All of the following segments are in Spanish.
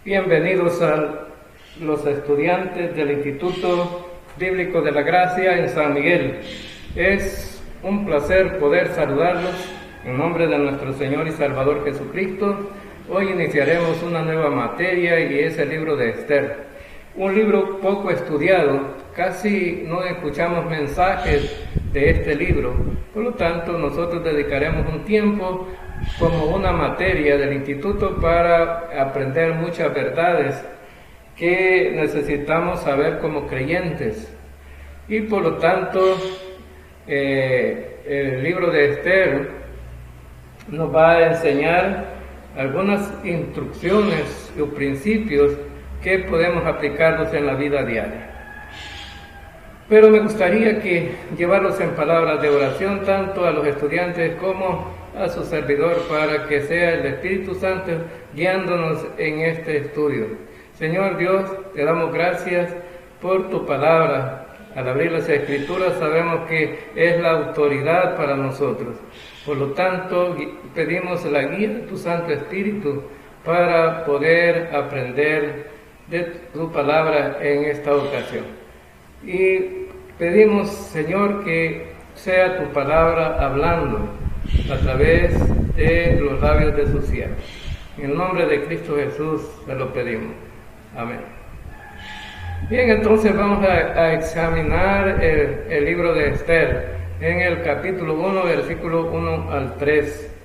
Bienvenidos a los estudiantes del Instituto Bíblico de la Gracia en San Miguel. Es un placer poder saludarlos en nombre de nuestro Señor y Salvador Jesucristo. Hoy iniciaremos una nueva materia y es el libro de Esther. Un libro poco estudiado, casi no escuchamos mensajes de este libro. Por lo tanto, nosotros dedicaremos un tiempo como una materia del instituto para aprender muchas verdades que necesitamos saber como creyentes. Y por lo tanto, el libro de Esther nos va a enseñar algunas instrucciones o principios que podemos aplicarlos en la vida diaria. Pero me gustaría llevarlos en palabras de oración tanto a los estudiantes como a su servidor para que sea el Espíritu Santo guiándonos en este estudio. Señor Dios, te damos gracias por tu palabra. Al abrir las Escrituras sabemos que es la autoridad para nosotros. Por lo tanto, pedimos la guía de tu Santo Espíritu para poder aprender de tu palabra en esta ocasión. Y pedimos, Señor, que sea tu palabra hablando a través de los labios de sus siervos. En el nombre de Cristo Jesús te lo pedimos. Amén. Bien, entonces vamos a examinar el libro de Esther en el capítulo 1, versículo 1 al 3.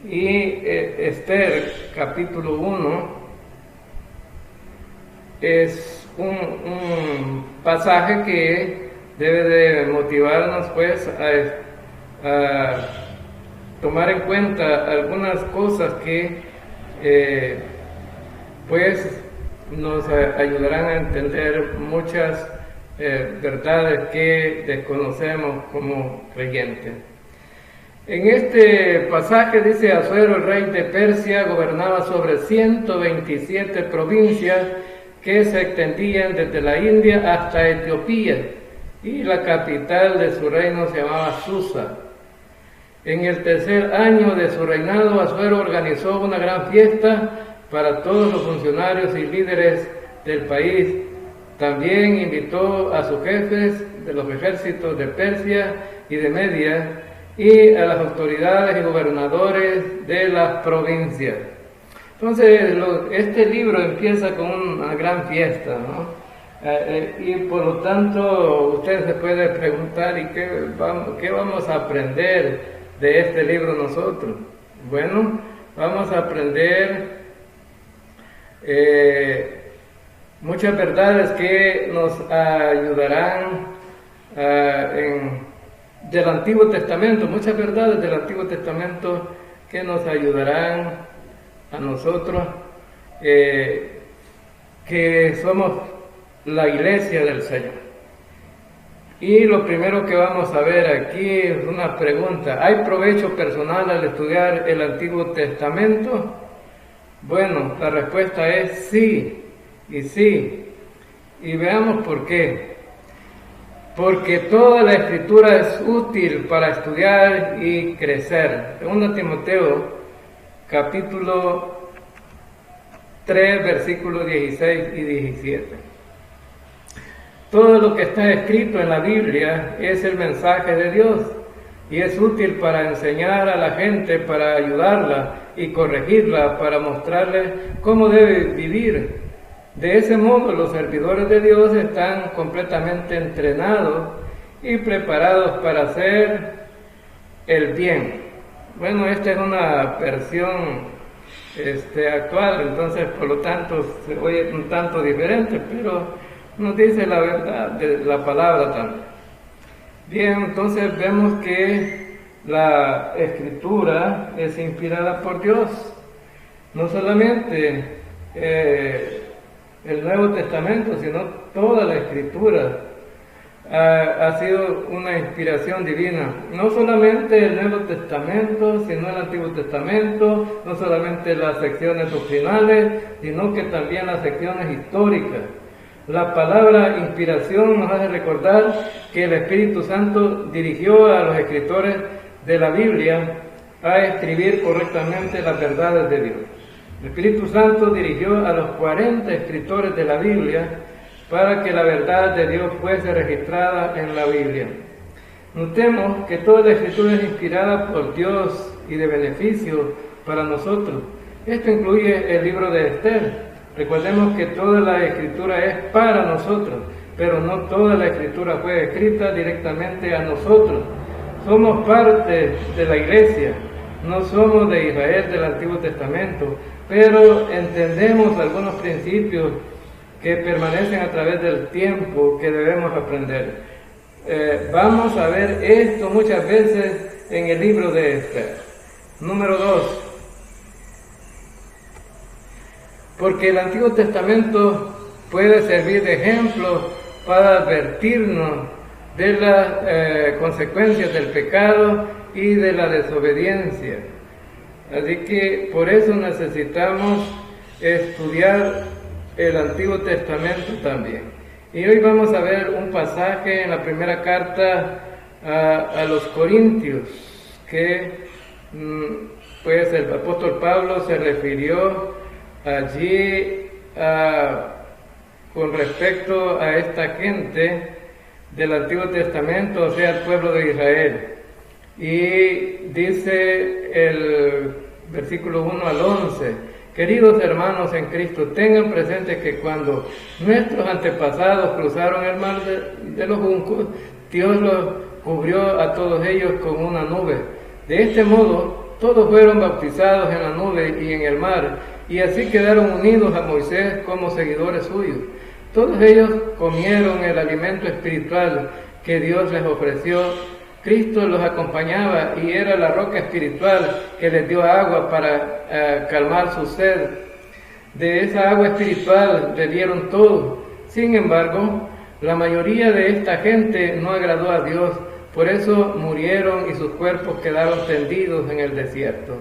Y Esther, capítulo 1, es un pasaje que debe de motivarnos pues a tomar en cuenta algunas cosas que pues nos ayudarán a entender muchas verdades que desconocemos como creyentes. En este pasaje dice: Asuero, el rey de Persia, gobernaba sobre 127 provincias que se extendían desde la India hasta Etiopía, y la capital de su reino se llamaba Susa. En el tercer año de su reinado, Asuero organizó una gran fiesta para todos los funcionarios y líderes del país. También invitó a sus jefes de los ejércitos de Persia y de Media y a las autoridades y gobernadores de las provincias. Entonces, este libro empieza con una gran fiesta, ¿no? Y por lo tanto, usted se puede preguntar, ¿y qué vamos a aprender de este libro nosotros? Bueno, vamos a aprender muchas verdades que nos ayudarán del Antiguo Testamento, muchas verdades del Antiguo Testamento que nos ayudarán a nosotros, que somos la iglesia del Señor. Y lo primero que vamos a ver aquí es una pregunta: ¿hay provecho personal al estudiar el Antiguo Testamento? Bueno, la respuesta es sí y sí. Y veamos por qué. Porque toda la Escritura es útil para estudiar y crecer. 2 Timoteo, capítulo 3, versículos 16 y 17. Todo lo que está escrito en la Biblia es el mensaje de Dios y es útil para enseñar a la gente, para ayudarla y corregirla, para mostrarle cómo debe vivir. De ese modo, los servidores de Dios están completamente entrenados y preparados para hacer el bien. Bueno, esta es una versión actual, entonces por lo tanto se oye un tanto diferente, pero nos dice la verdad de la palabra también. Bien, entonces vemos que la Escritura es inspirada por Dios. No solamente el Nuevo Testamento, sino toda la Escritura ha sido una inspiración divina. No solamente el Nuevo Testamento, sino el Antiguo Testamento, no solamente las secciones doctrinales, sino que también las secciones históricas. La palabra inspiración nos hace recordar que el Espíritu Santo dirigió a los escritores de la Biblia a escribir correctamente las verdades de Dios. El Espíritu Santo dirigió a los 40 escritores de la Biblia para que la verdad de Dios fuese registrada en la Biblia. Notemos que toda la Escritura es inspirada por Dios y de beneficio para nosotros. Esto incluye el libro de Esther. Recordemos que toda la Escritura es para nosotros, pero no toda la Escritura fue escrita directamente a nosotros. Somos parte de la Iglesia, no somos de Israel del Antiguo Testamento, pero entendemos algunos principios que permanecen a través del tiempo que debemos aprender. Vamos a ver esto muchas veces en el libro de Esther. Número 2. Porque el Antiguo Testamento puede servir de ejemplo para advertirnos de las consecuencias del pecado y de la desobediencia. Así que por eso necesitamos estudiar el Antiguo Testamento también. Y hoy vamos a ver un pasaje en la primera carta a los Corintios, que pues el apóstol Pablo se refirió allí con respecto a esta gente del Antiguo Testamento, o sea, el pueblo de Israel. Y dice el versículo 1 al 11: queridos hermanos en Cristo, tengan presente que cuando nuestros antepasados cruzaron el mar de los juncos, Dios los cubrió a todos ellos con una nube. De este modo, todos fueron bautizados en la nube y en el mar, y así quedaron unidos a Moisés como seguidores suyos. Todos ellos comieron el alimento espiritual que Dios les ofreció. Cristo los acompañaba y era la roca espiritual que les dio agua para calmar su sed. De esa agua espiritual bebieron todos. Sin embargo, la mayoría de esta gente no agradó a Dios, por eso murieron y sus cuerpos quedaron tendidos en el desierto.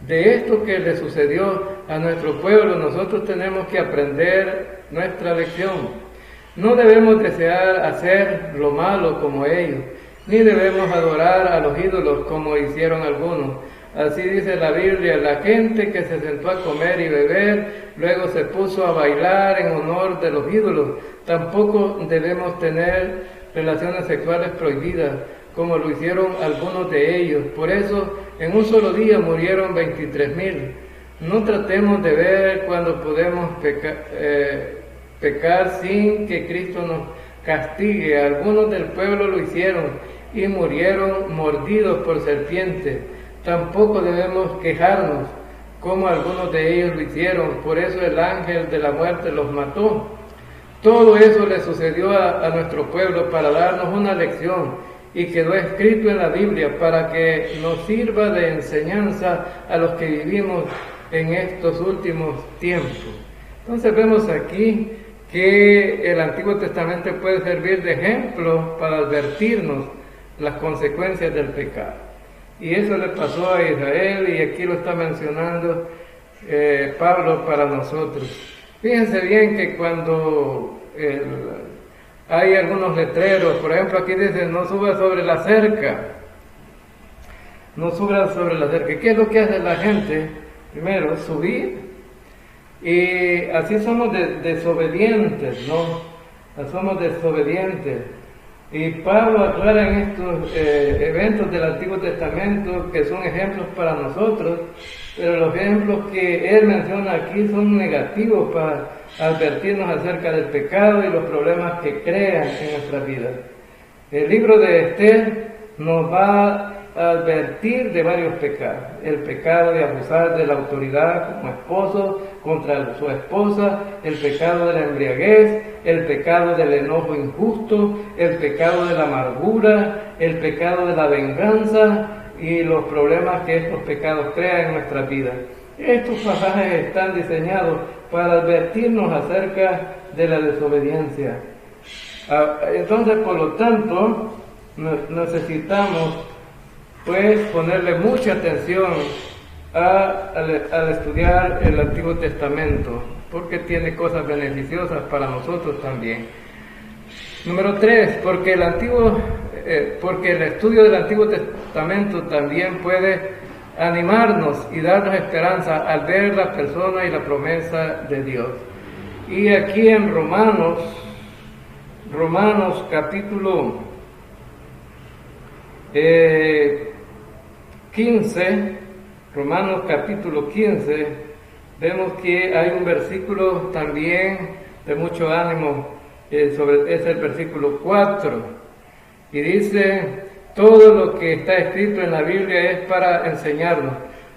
De esto que le sucedió a nuestro pueblo, nosotros tenemos que aprender nuestra lección. No debemos desear hacer lo malo como ellos, ni debemos adorar a los ídolos como hicieron algunos. Así dice la Biblia: la gente que se sentó a comer y beber, luego se puso a bailar en honor de los ídolos. Tampoco debemos tener relaciones sexuales prohibidas, como lo hicieron algunos de ellos. Por eso, en un solo día murieron 23,000. No tratemos de ver cuando podemos pecar sin que Cristo nos castigue. Algunos del pueblo lo hicieron y murieron mordidos por serpientes. Tampoco debemos quejarnos como algunos de ellos lo hicieron. Por eso el ángel de la muerte los mató. Todo eso le sucedió a nuestro pueblo para darnos una lección, y quedó escrito en la Biblia para que nos sirva de enseñanza a los que vivimos en estos últimos tiempos. Entonces vemos aquí que el Antiguo Testamento puede servir de ejemplo para advertirnos las consecuencias del pecado. Y eso le pasó a Israel, y aquí lo está mencionando Pablo para nosotros. Fíjense bien que cuando hay algunos letreros, por ejemplo aquí dice: no subas sobre la cerca, no subas sobre la cerca. ¿Qué es lo que hace la gente? Primero, subir, y así somos desobedientes, ¿no? Somos desobedientes. Y Pablo aclara en estos eventos del Antiguo Testamento que son ejemplos para nosotros, pero los ejemplos que él menciona aquí son negativos para advertirnos acerca del pecado y los problemas que crean en nuestra vida. El libro de Esther nos va a advertir de varios pecados: el pecado de abusar de la autoridad como esposo contra su esposa, el pecado de la embriaguez, el pecado del enojo injusto, el pecado de la amargura, el pecado de la venganza y los problemas que estos pecados crean en nuestra vida. Estos pasajes están diseñados para advertirnos acerca de la desobediencia. Entonces, por lo tanto, necesitamos pues ponerle mucha atención al estudiar el Antiguo Testamento, porque tiene cosas beneficiosas para nosotros también. Número 3, porque el estudio del Antiguo Testamento también puede animarnos y darnos esperanza al ver la persona y la promesa de Dios. Y aquí en Romanos capítulo 15, Romanos capítulo 15, vemos que hay un versículo también de mucho ánimo, es el versículo 4, y dice: todo lo que está escrito en la Biblia es para enseñarnos.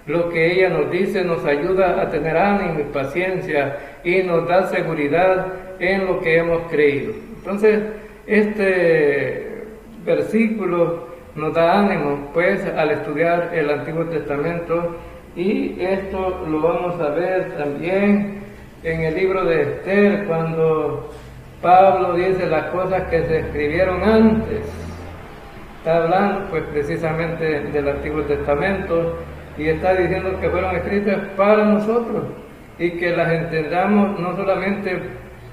Lo que ella nos dice nos ayuda a tener ánimo y paciencia y nos da seguridad en lo que hemos creído. Entonces, este versículo nos da ánimo, pues, al estudiar el Antiguo Testamento, y esto lo vamos a ver también en el libro de Esther, cuando Pablo dice las cosas que se escribieron antes. Está hablando, pues, precisamente del Antiguo Testamento, y está diciendo que fueron escritas para nosotros y que las entendamos no solamente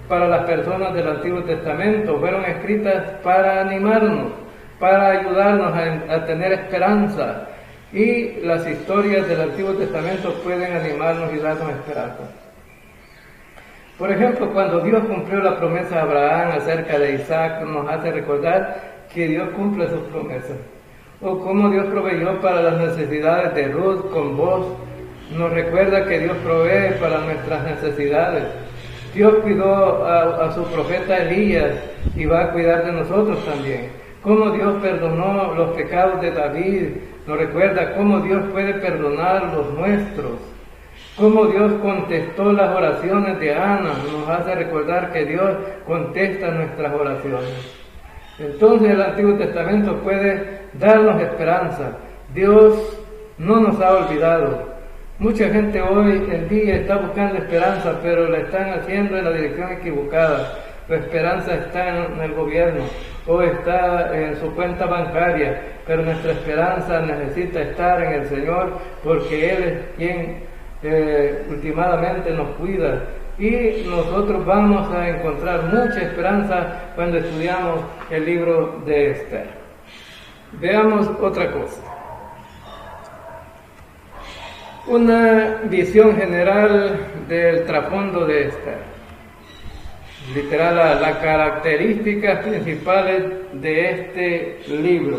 para las personas del Antiguo Testamento, fueron escritas para animarnos, para ayudarnos a tener esperanza, y las historias del Antiguo Testamento pueden animarnos y darnos esperanza. Por ejemplo, cuando Dios cumplió la promesa a Abraham acerca de Isaac, nos hace recordar que Dios cumple sus promesas. O cómo Dios proveyó para las necesidades de Ruth con Boaz, nos recuerda que Dios provee para nuestras necesidades. Dios cuidó a su profeta Elías y va a cuidar de nosotros también. Cómo Dios perdonó los pecados de David, nos recuerda cómo Dios puede perdonar los nuestros. Cómo Dios contestó las oraciones de Ana, nos hace recordar que Dios contesta nuestras oraciones. Entonces el Antiguo Testamento puede darnos esperanza. Dios no nos ha olvidado. Mucha gente hoy en día está buscando esperanza, pero la están haciendo en la dirección equivocada. La esperanza está en el gobierno o está en su cuenta bancaria, pero nuestra esperanza necesita estar en el Señor, porque Él es quien últimamente nos cuida, y nosotros vamos a encontrar mucha esperanza cuando estudiamos el libro de Esther. Veamos otra cosa. Una visión general del trasfondo de Esther. Literal, las características principales de este libro.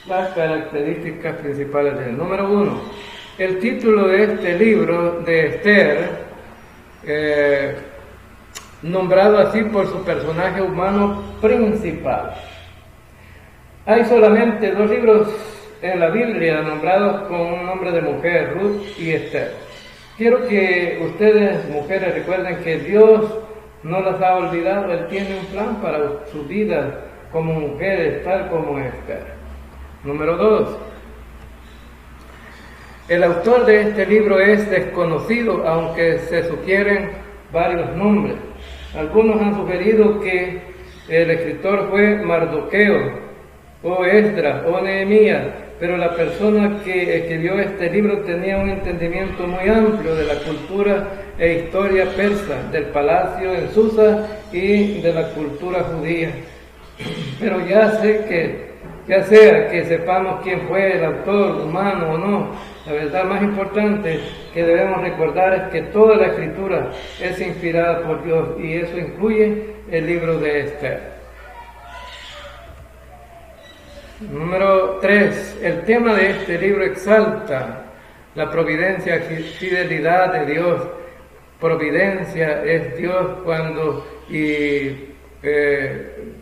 Las características principales de él. Número 1. El título de este libro de Esther, nombrado así por su personaje humano principal. Hay solamente 2 libros en la Biblia nombrados con un nombre de mujer, Ruth y Esther. Quiero que ustedes, mujeres, recuerden que Dios no las ha olvidado. Él tiene un plan para su vida como mujeres, tal como Esther. Número 2. El autor de este libro es desconocido, aunque se sugieren varios nombres. Algunos han sugerido que el escritor fue Mardoqueo, o Esdras, o Nehemías, pero la persona que escribió este libro tenía un entendimiento muy amplio de la cultura e historia persa, del palacio en Susa y de la cultura judía. Pero ya sea que sepamos quién fue el autor, humano o no, la verdad más importante que debemos recordar es que toda la escritura es inspirada por Dios, y eso incluye el libro de Esther. Número 3. El tema de este libro exalta la providencia y fidelidad de Dios. Providencia es Dios cuando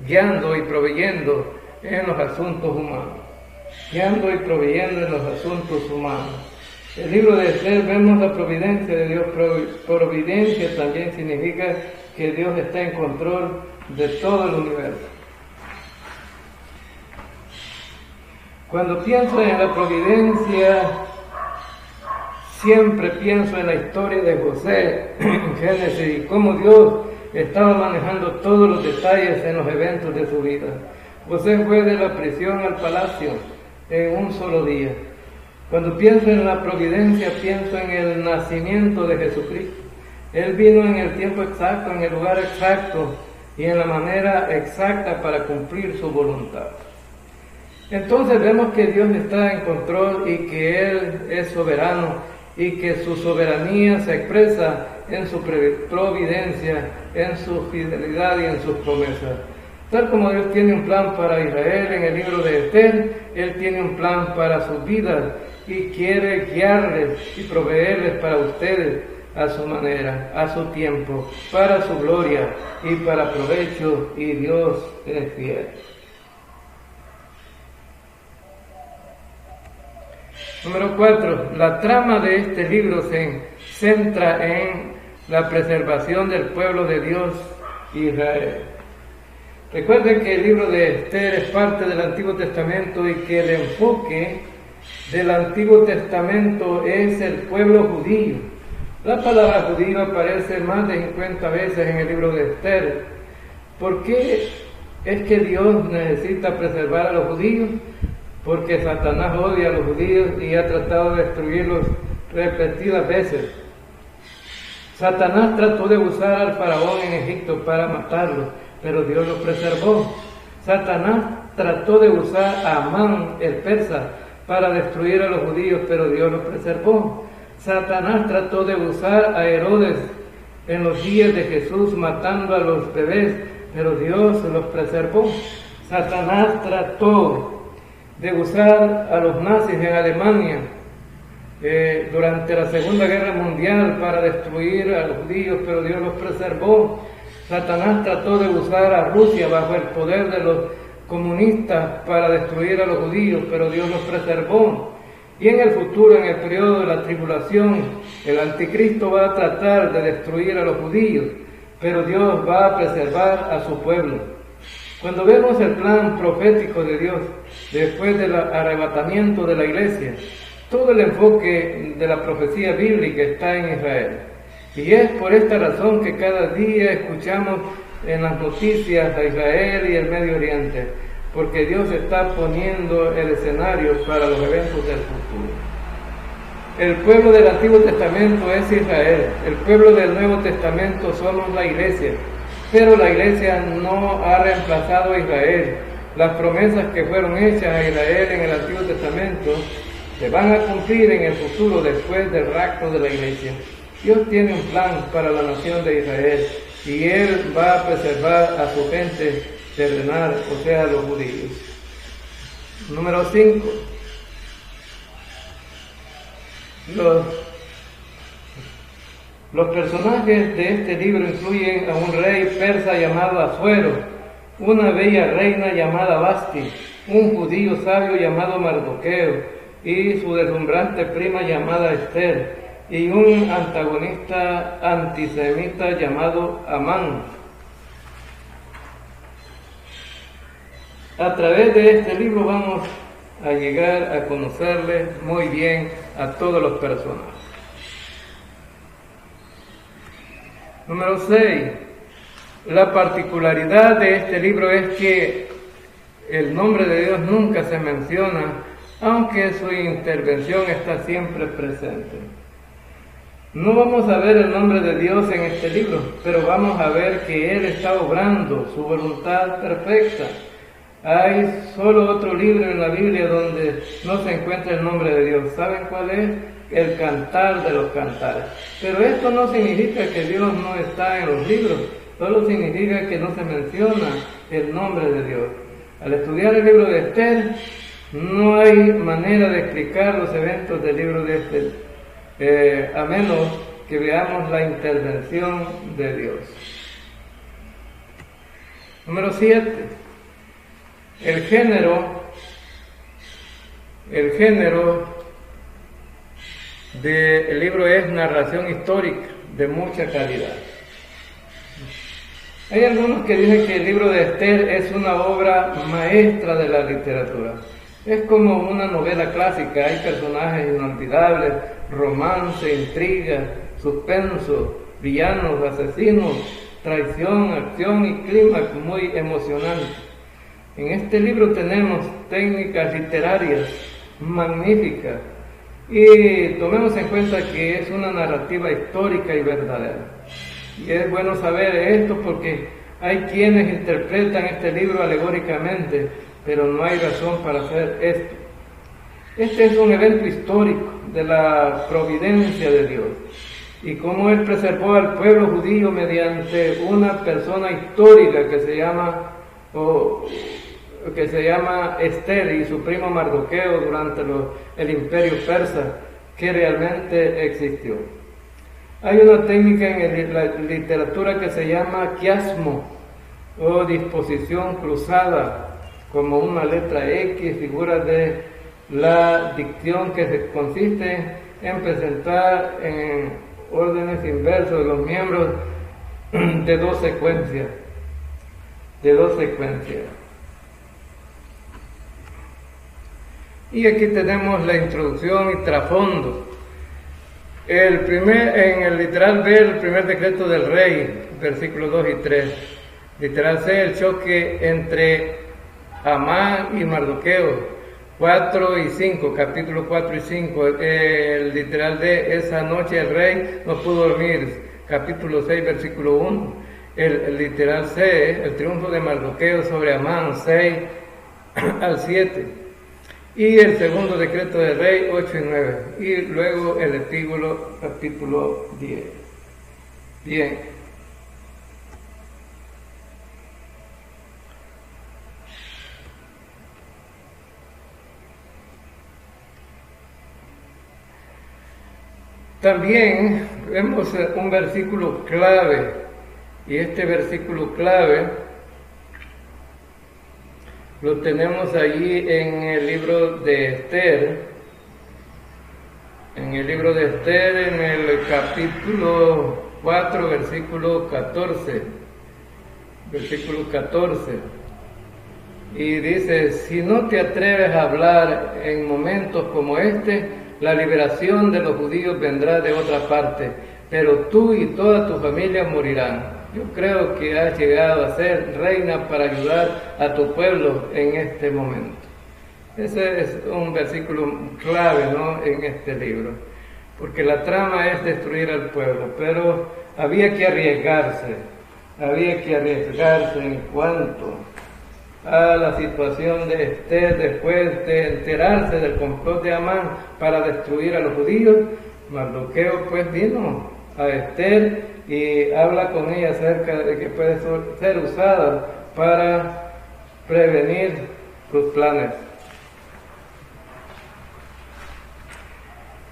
guiando y proveyendo en los asuntos humanos. Guiando y proveyendo en los asuntos humanos. El libro de Esther vemos la providencia de Dios. Providencia también significa que Dios está en control de todo el universo. Cuando pienso en la providencia, siempre pienso en la historia de José en Génesis, y cómo Dios estaba manejando todos los detalles en los eventos de su vida. José fue de la prisión al palacio en un solo día. Cuando pienso en la providencia, pienso en el nacimiento de Jesucristo. Él vino en el tiempo exacto, en el lugar exacto y en la manera exacta para cumplir su voluntad. Entonces vemos que Dios está en control y que Él es soberano y que su soberanía se expresa en su providencia, en su fidelidad y en sus promesas. Tal como Dios tiene un plan para Israel en el libro de Esther, Él tiene un plan para sus vidas y quiere guiarles y proveerles para ustedes a su manera, a su tiempo, para su gloria y para provecho, y Dios es fiel. Número 4. La trama de este libro se centra en la preservación del pueblo de Dios, Israel. Recuerden que el libro de Esther es parte del Antiguo Testamento y que el enfoque del Antiguo Testamento es el pueblo judío. La palabra judío aparece más de 50 veces en el libro de Esther. ¿Por qué es que Dios necesita preservar a los judíos? Porque Satanás odia a los judíos y ha tratado de destruirlos repetidas veces. Satanás trató de usar al faraón en Egipto para matarlo, pero Dios lo preservó. Satanás trató de usar a Amán, el persa, para destruir a los judíos, pero Dios lo preservó. Satanás trató de usar a Herodes en los días de Jesús matando a los bebés, pero Dios los preservó. Satanás trató de usar a los nazis en Alemania durante la Segunda Guerra Mundial para destruir a los judíos, pero Dios los preservó. Satanás trató de usar a Rusia bajo el poder de los comunistas para destruir a los judíos, pero Dios los preservó. Y en el futuro, en el periodo de la tribulación, el anticristo va a tratar de destruir a los judíos, pero Dios va a preservar a su pueblo. Cuando vemos el plan profético de Dios, después del arrebatamiento de la iglesia, todo el enfoque de la profecía bíblica está en Israel. Y es por esta razón que cada día escuchamos en las noticias a Israel y el Medio Oriente, porque Dios está poniendo el escenario para los eventos del futuro. El pueblo del Antiguo Testamento es Israel, el pueblo del Nuevo Testamento somos la iglesia, pero la iglesia no ha reemplazado a Israel. Las promesas que fueron hechas a Israel en el Antiguo Testamento se van a cumplir en el futuro después del rapto de la iglesia. Dios tiene un plan para la nación de Israel y Él va a preservar a su gente terrenal, o sea, a los judíos. Número 5. Los personajes de este libro incluyen a un rey persa llamado Asuero, una bella reina llamada Vasti, un judío sabio llamado Mardoqueo y su deslumbrante prima llamada Esther, y un antagonista antisemita llamado Amán. A través de este libro vamos a llegar a conocerle muy bien a todos los personajes. Número 6. La particularidad de este libro es que el nombre de Dios nunca se menciona, aunque su intervención está siempre presente. No vamos a ver el nombre de Dios en este libro, pero vamos a ver que Él está obrando su voluntad perfecta. Hay solo otro libro en la Biblia donde no se encuentra el nombre de Dios. ¿Saben cuál es? El Cantar de los Cantares. Pero esto no significa que Dios no está en los libros, solo significa que no se menciona el nombre de Dios. Al estudiar el libro de Esther, no hay manera de explicar los eventos del libro de Esther, a menos que veamos la intervención de Dios. Número 7. El género del libro es narración histórica de mucha calidad. Hay algunos que dicen que el libro de Esther es una obra maestra de la literatura. Es como una novela clásica, hay personajes inolvidables, romance, intriga, suspenso, villanos, asesinos, traición, acción y clímax muy emocionante. En este libro tenemos técnicas literarias magníficas y tomemos en cuenta que es una narrativa histórica y verdadera. Y es bueno saber esto porque hay quienes interpretan este libro alegóricamente pero no hay razón para hacer esto. Este es un evento histórico de la providencia de Dios y cómo Él preservó al pueblo judío mediante una persona histórica que se llama Esther y su primo Mardoqueo durante el imperio persa, que realmente existió. Hay una técnica en la literatura que se llama quiasmo o disposición cruzada, como una letra X, figura de la dicción que consiste en presentar en órdenes inversos los miembros de dos secuencias. Y aquí tenemos la introducción y trasfondo. En el literal B, el primer decreto del rey, versículos 2 y 3. Literal C, el choque entre Amán y Mardoqueo, 4 y 5, capítulos 4 y 5. El literal D, esa noche el rey no pudo dormir, capítulo 6, versículo 1. El literal C, el triunfo de Mardoqueo sobre Amán, 6 al 7. Y el segundo decreto del rey, 8 y 9. Y luego el epílogo, capítulo 10. Bien. También vemos un versículo clave, y este versículo clave lo tenemos allí en el libro de Esther, en el capítulo 4, versículo 14, y dice: si no te atreves a hablar en momentos como este, la liberación de los judíos vendrá de otra parte, pero tú y toda tu familia morirán. Yo creo que has llegado a ser reina para ayudar a tu pueblo en este momento. Ese es un versículo clave, ¿no?, en este libro, porque la trama es destruir al pueblo, pero había que arriesgarse en cuanto a la situación de Esther después de enterarse del complot de Amán para destruir a los judíos. Mardoqueo pues vino a Esther y habla con ella acerca de que puede ser usada para prevenir sus planes.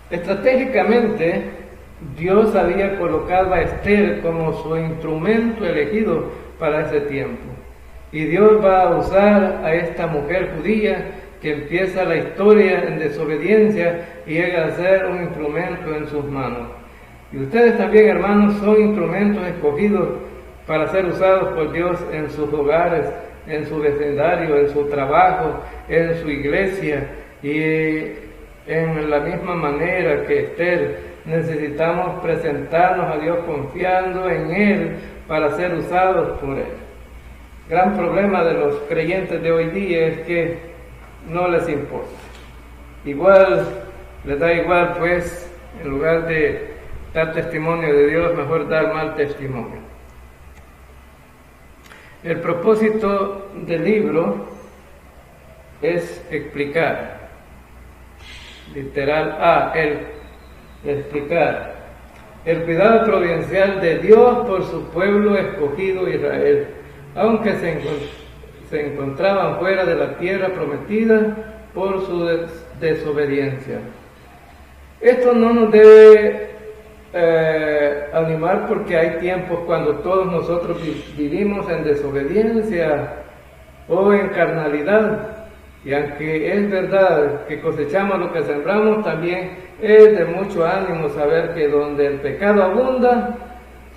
Estratégicamente, Dios había colocado a Esther como su instrumento elegido para ese tiempo. Y Dios va a usar a esta mujer judía que empieza la historia en desobediencia y llega a ser un instrumento en sus manos. Y ustedes también, hermanos, son instrumentos escogidos para ser usados por Dios en sus hogares, en su vecindario, en su trabajo, en su iglesia. Y en la misma manera que Esther, necesitamos presentarnos a Dios confiando en Él para ser usados por Él. Gran problema de los creyentes de hoy día es que no les importa. Les da igual, pues, en lugar de dar testimonio de Dios, mejor dar mal testimonio. El propósito del libro es explicar. Literal A, explicar el cuidado providencial de Dios por su pueblo escogido Israel, aunque se encontraban fuera de la tierra prometida por su desobediencia. Esto no nos debe animar, porque hay tiempos cuando todos nosotros vivimos en desobediencia o en carnalidad. Y aunque es verdad que cosechamos lo que sembramos, también es de mucho ánimo saber que donde el pecado abunda,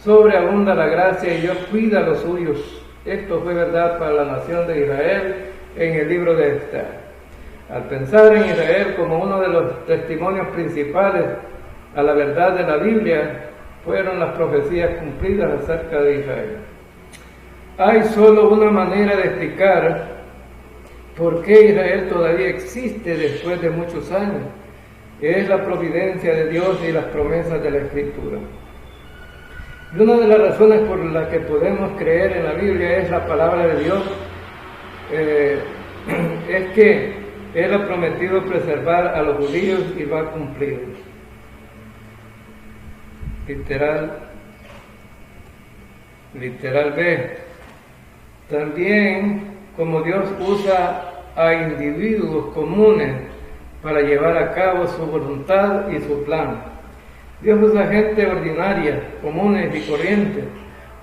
sobreabunda la gracia, y Dios cuida a los suyos. Esto fue verdad para la nación de Israel en el libro de Esther. Al pensar en Israel como uno de los testimonios principales a la verdad de la Biblia, fueron las profecías cumplidas acerca de Israel. Hay solo una manera de explicar por qué Israel todavía existe después de muchos años. Es la providencia de Dios y las promesas de la Escritura. Y una de las razones por las que podemos creer en la Biblia es la palabra de Dios. es que Él ha prometido preservar a los judíos y va a cumplir. Literal B. También, como Dios usa a individuos comunes para llevar a cabo su voluntad y su plan. Dios usa gente ordinaria, comunes y corrientes.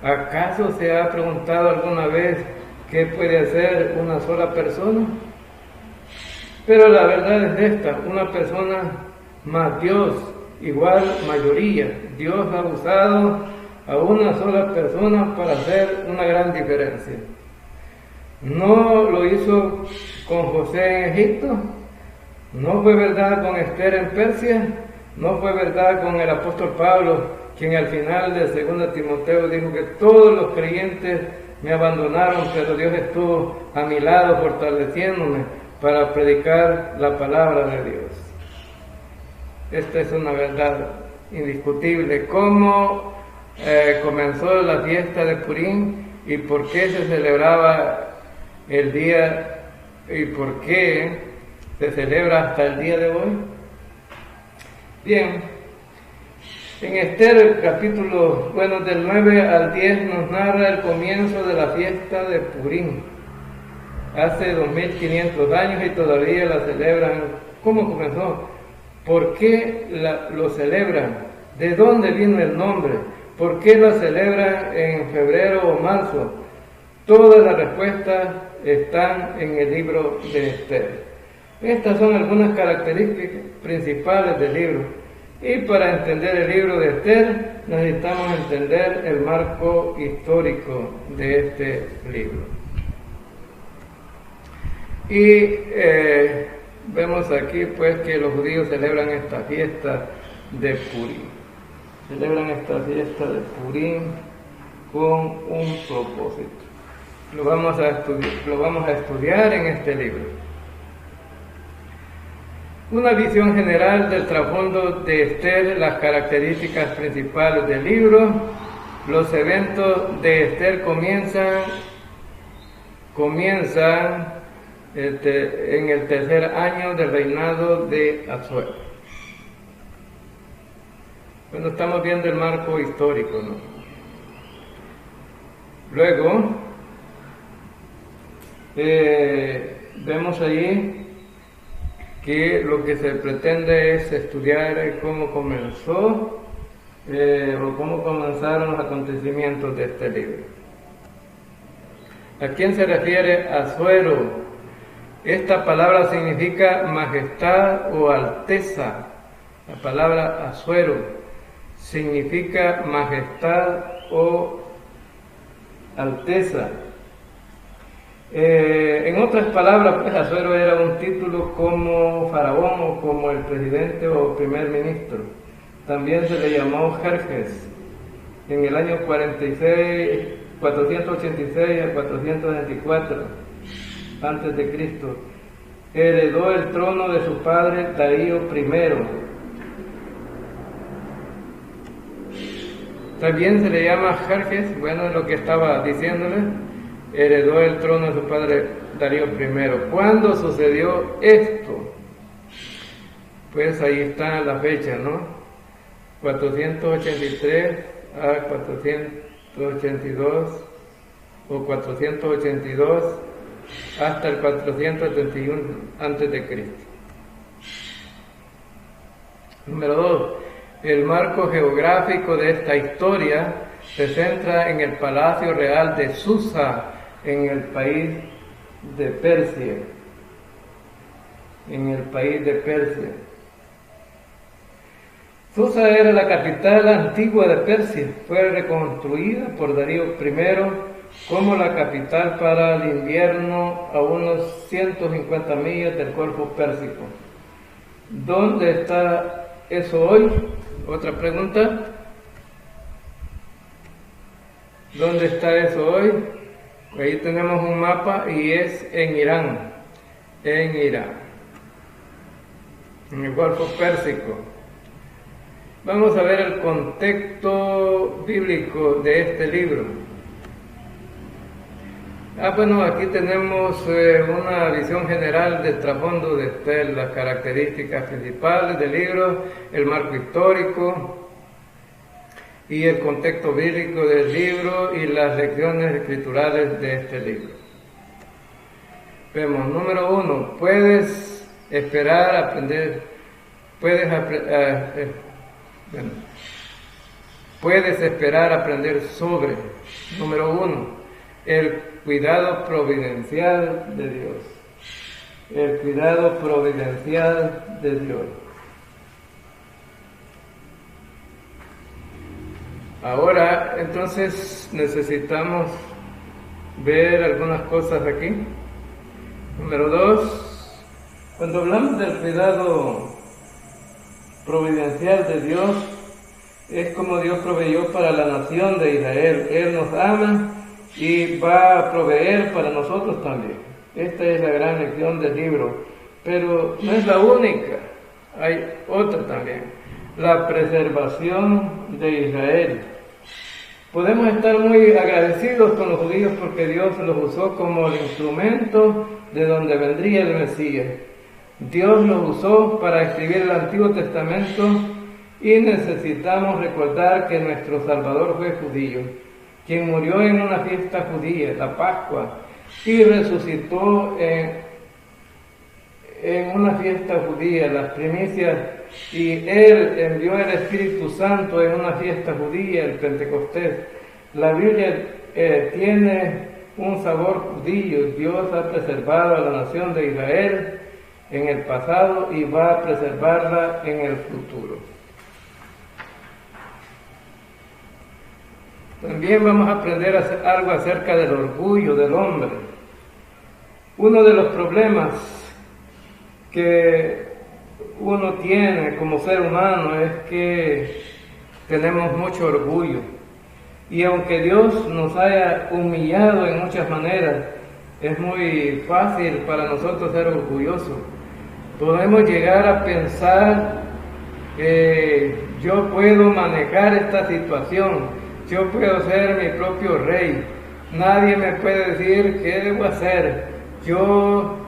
¿Acaso se ha preguntado alguna vez qué puede hacer una sola persona? Pero la verdad es esta: una persona más Dios, igual mayoría. Dios ha usado a una sola persona para hacer una gran diferencia. No lo hizo con José en Egipto, no fue verdad con Esther en Persia, no fue verdad con el apóstol Pablo, quien al final de 2 Timoteo dijo que todos los creyentes me abandonaron, pero Dios estuvo a mi lado fortaleciéndome para predicar la palabra de Dios. Esta es una verdad indiscutible. ¿Cómo comenzó la fiesta de Purim y por qué se celebraba el día y por qué se celebra hasta el día de hoy? Bien, en Esther capítulo del 9 al 10 nos narra el comienzo de la fiesta de Purim. Hace 2500 años y todavía la celebran. ¿Cómo comenzó? ¿Por qué lo celebran? ¿De dónde vino el nombre? ¿Por qué la celebran en febrero o marzo? Todas las respuestas están en el libro de Esther. Estas son algunas características principales del libro. Y para entender el libro de Esther necesitamos entender el marco histórico de este libro. Y vemos aquí pues que los judíos celebran esta fiesta de Purim. Celebran esta fiesta de Purim con un propósito. Lo vamos a estudiar en este libro. Una visión general del trasfondo de Esther, las características principales del libro. Los eventos de Esther comienzan en el tercer año del reinado de Asuero. Bueno, estamos viendo el marco histórico, ¿no? Luego, vemos allí que lo que se pretende es estudiar cómo comenzó o cómo comenzaron los acontecimientos de este libro. ¿A quién se refiere Asuero? Esta palabra significa majestad o alteza. La palabra Asuero significa majestad o alteza. En otras palabras, pues Asuero era un título como faraón o como el presidente o primer ministro. También se le llamó Jerjes. En el año 486 a 424 antes de Cristo, heredó el trono de su padre Darío I. También se le llama Jerjes, bueno, lo que estaba diciéndole, heredó el trono de su padre Darío I. ¿Cuándo sucedió esto? Pues ahí está la fecha, ¿no? 483 a 482 o 482 hasta el 471 antes de Cristo. Número 2. El marco geográfico de esta historia se centra en el Palacio Real de Susa, en el país de Persia. En el país de Persia. Susa era la capital antigua de Persia. Fue reconstruida por Darío I como la capital para el invierno a unos 150 millas del Golfo Pérsico. ¿Dónde está eso hoy? Otra pregunta. ¿Dónde está eso hoy? Ahí tenemos un mapa y es en Irán. En Irán. En el Golfo Pérsico. Vamos a ver el contexto bíblico de este libro. Bueno, aquí tenemos una visión general del trasfondo de Esther, las características principales del libro, el marco histórico y el contexto bíblico del libro y las lecciones escriturales de este libro. Vemos, número 1, puedes esperar aprender, puedes esperar aprender sobre, número 1, el cuidado providencial de Dios. El cuidado providencial de Dios. Ahora, entonces, necesitamos ver algunas cosas aquí. Número 2, cuando hablamos del cuidado providencial de Dios, es como Dios proveyó para la nación de Israel. Él nos ama y va a proveer para nosotros también. Esta es la gran lección del libro, pero no es la única, hay otra también, la preservación de Israel. Podemos estar muy agradecidos con los judíos porque Dios los usó como el instrumento de donde vendría el Mesías. Dios los usó para escribir el Antiguo Testamento y necesitamos recordar que nuestro Salvador fue judío, quien murió en una fiesta judía, la Pascua, y resucitó en una fiesta judía, las primicias, y Él envió el Espíritu Santo en una fiesta judía, el Pentecostés. La Biblia tiene un sabor judío. Dios ha preservado a la nación de Israel en el pasado y va a preservarla en el futuro. También vamos a aprender algo acerca del orgullo del hombre. Uno de los problemas que uno tiene como ser humano es que tenemos mucho orgullo. Y aunque Dios nos haya humillado en muchas maneras, es muy fácil para nosotros ser orgullosos. Podemos llegar a pensar que yo puedo manejar esta situación. Yo puedo ser mi propio rey. Nadie me puede decir qué debo hacer. Yo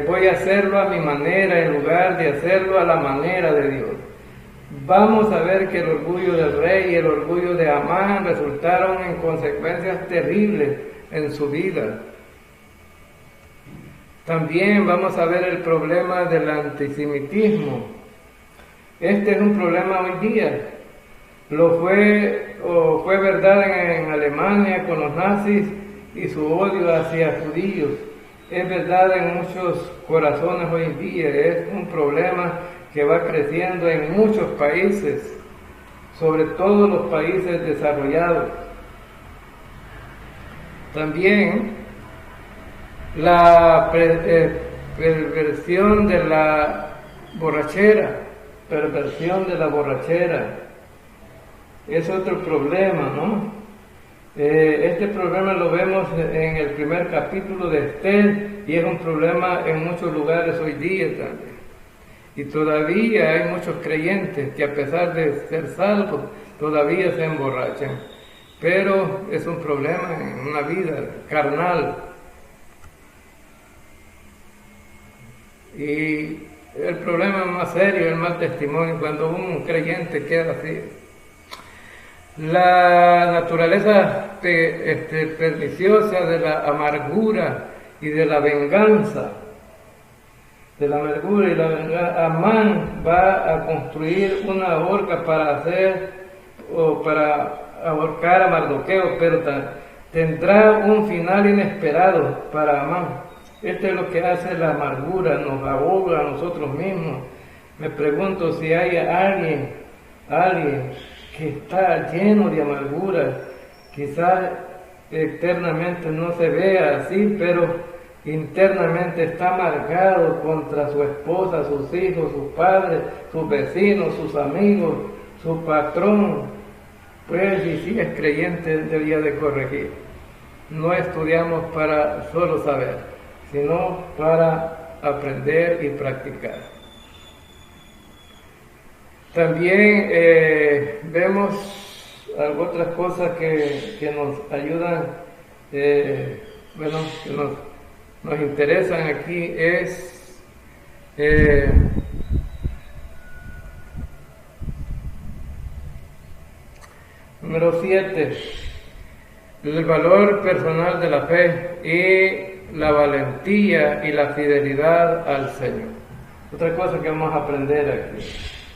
voy a hacerlo a mi manera en lugar de hacerlo a la manera de Dios. Vamos a ver que el orgullo del rey y el orgullo de Amán resultaron en consecuencias terribles en su vida. También vamos a ver el problema del antisemitismo. Este es un problema hoy día. Fue verdad en Alemania con los nazis y su odio hacia judíos. Es verdad en muchos corazones hoy en día. Es un problema que va creciendo en muchos países, sobre todo los países desarrollados. También la perversión de la borrachera. Es otro problema, ¿no? Este problema lo vemos en el primer capítulo de Esther y es un problema en muchos lugares hoy día también. Y todavía hay muchos creyentes que a pesar de ser salvos, todavía se emborrachan. Pero es un problema en una vida carnal. Y el problema más serio, el mal testimonio, cuando un creyente queda así. La naturaleza perniciosa de la amargura y de la venganza. Amán va a construir una horca para ahorcar a Mardoqueo, pero tendrá un final inesperado para Amán. Esto es lo que hace la amargura, nos ahoga a nosotros mismos. Me pregunto si hay alguien que está lleno de amargura, quizás externamente no se vea así, pero internamente está amargado contra su esposa, sus hijos, sus padres, sus vecinos, sus amigos, su patrón. Pues y si es creyente debería de corregir. No estudiamos para solo saber, sino para aprender y practicar. También vemos otras cosas que nos ayudan bueno, que nos interesan aquí es número 7, el valor personal de la fe y la valentía y la fidelidad al Señor. Otra cosa que vamos a aprender aquí.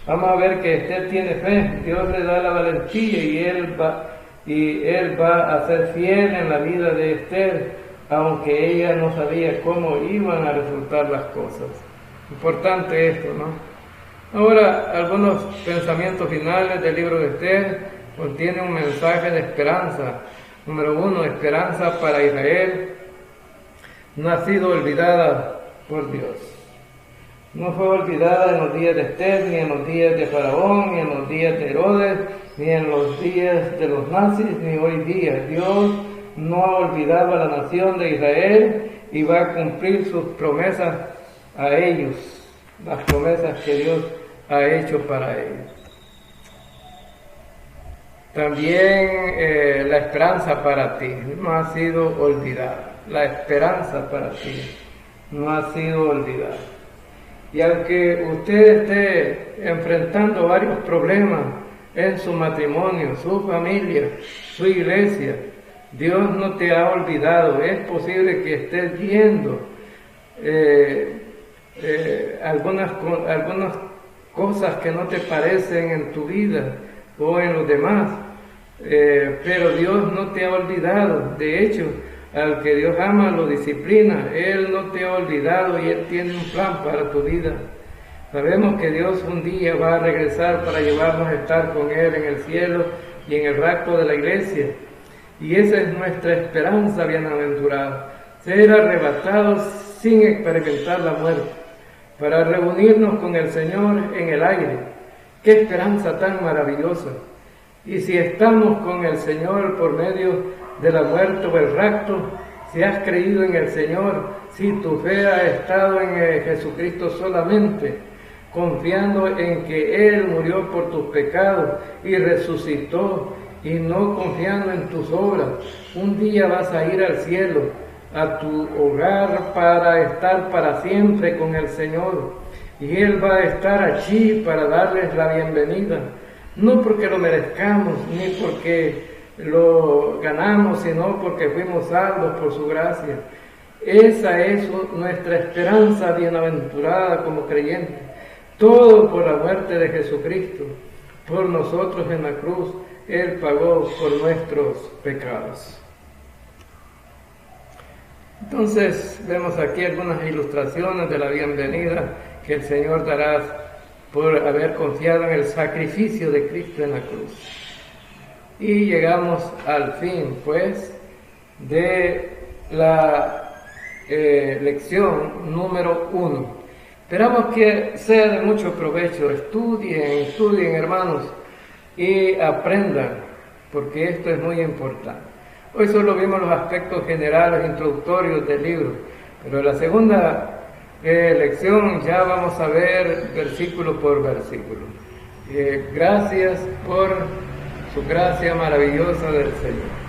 Vamos a ver que Esther tiene fe, Dios le da la valentía y él va a ser fiel en la vida de Esther, aunque ella no sabía cómo iban a resultar las cosas. Importante esto, ¿no? Ahora, algunos pensamientos finales del libro de Esther contienen un mensaje de esperanza. Número 1, esperanza para Israel no ha sido olvidada por Dios. No fue olvidada en los días de Esther, ni en los días de Faraón, ni en los días de Herodes, ni en los días de los nazis, ni hoy día. Dios no ha olvidado a la nación de Israel y va a cumplir sus promesas a ellos, las promesas que Dios ha hecho para ellos. También la esperanza para ti no ha sido olvidada. La esperanza para ti no ha sido olvidada. Y aunque usted esté enfrentando varios problemas en su matrimonio, su familia, su iglesia, Dios no te ha olvidado. Es posible que estés viendo algunas cosas que no te parecen en tu vida o en los demás, pero Dios no te ha olvidado. De hecho, al que Dios ama lo disciplina. Él no te ha olvidado y Él tiene un plan para tu vida. Sabemos que Dios un día va a regresar para llevarnos a estar con Él en el cielo y en el rapto de la iglesia. Y esa es nuestra esperanza bienaventurada, ser arrebatados sin experimentar la muerte, para reunirnos con el Señor en el aire. ¡Qué esperanza tan maravillosa! Y si estamos con el Señor por medio de la muerte o el rapto, si has creído en el Señor, si tu fe ha estado en Jesucristo solamente, confiando en que Él murió por tus pecados y resucitó, y no confiando en tus obras, un día vas a ir al cielo, a tu hogar, para estar para siempre con el Señor. Y Él va a estar allí para darles la bienvenida, no porque lo merezcamos, ni porque lo ganamos, sino porque fuimos salvos por su gracia. Esa es nuestra esperanza bienaventurada como creyentes. Todo por la muerte de Jesucristo, por nosotros en la cruz. Él pagó por nuestros pecados. Entonces vemos aquí algunas ilustraciones de la bienvenida que el Señor dará por haber confiado en el sacrificio de Cristo en la cruz. Y llegamos al fin, pues, de la lección número 1. Esperamos que sea de mucho provecho. Estudien, hermanos, y aprendan, porque esto es muy importante. Hoy solo vimos los aspectos generales, introductorios del libro, pero en la segunda lección ya vamos a ver versículo por versículo. Gracias por su gracia maravillosa del Señor.